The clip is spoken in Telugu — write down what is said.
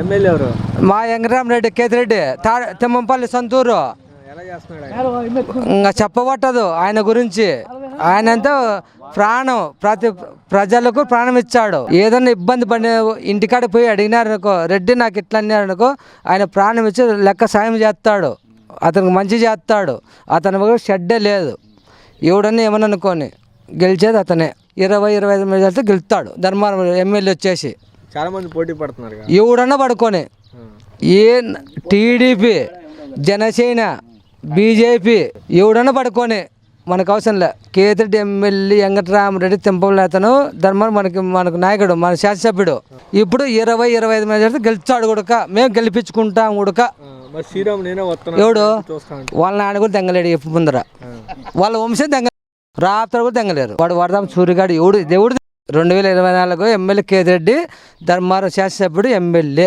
ఎమ్మెల్యే ఎవరు? మా వెంకటరామరెడ్డి కేతిరెడ్డి తిమ్మంపల్లి సొంతూరు. ఎలా చేస్తున్నాడు? ఇంకా చెప్పబట్టదు ఆయన గురించి. ఆయన అంతా ప్రాణం, ప్రతి ప్రజలకు ప్రాణం ఇచ్చాడు. ఏదన్నా ఇబ్బంది పడి ఇంటికాడ పోయి అడిగినారనుకో, రెడ్డి నాకు ఇట్లా అన్నారనుకో, ఆయన ప్రాణం ఇచ్చి లెక్క సాయం చేస్తాడు, అతనికి మంచి చేస్తాడు. అతని షెడ్డే లేదు. ఎవడన్నా ఏమని అనుకోని గెలిచేది అతనే. 20-25 మెజార్టీతో గెలుస్తాడు ధర్మారం ఎమ్మెల్యే వచ్చేసి. చాలా మంది పోటీ పడుతున్నారు. ఎవడన్నా పడుకొని ఏ టీడీపీ, జనసేన, బీజేపీ ఎవడన్నా పడుకొని మనకు అవసరం లే. కేతిరెడ్డి ఎమ్మెల్యే వెంకటరామరెడ్డి తింపల్లి అతను ధర్మారం మనకు నాయకుడు, మన శాసనసభ్యుడు. ఇప్పుడు 20-25 మెజార్టీతో గెలుస్తాడు కూడా. మేము గెలిపించుకుంటాం కూడా. ఎవడు వాళ్ళ నాన్న కూడా తెంగలేడు. ఎప్పుడు ముందర వాళ్ళ వంశం రాత్రి కూడా తెంగలేరు. వాడు వరదాం సూర్యగాడు దేవుడు 2024 ఎమ్మెల్యే కేతిరెడ్డి ధర్మారం శాసనసభ్యుడు ఎమ్మెల్యే.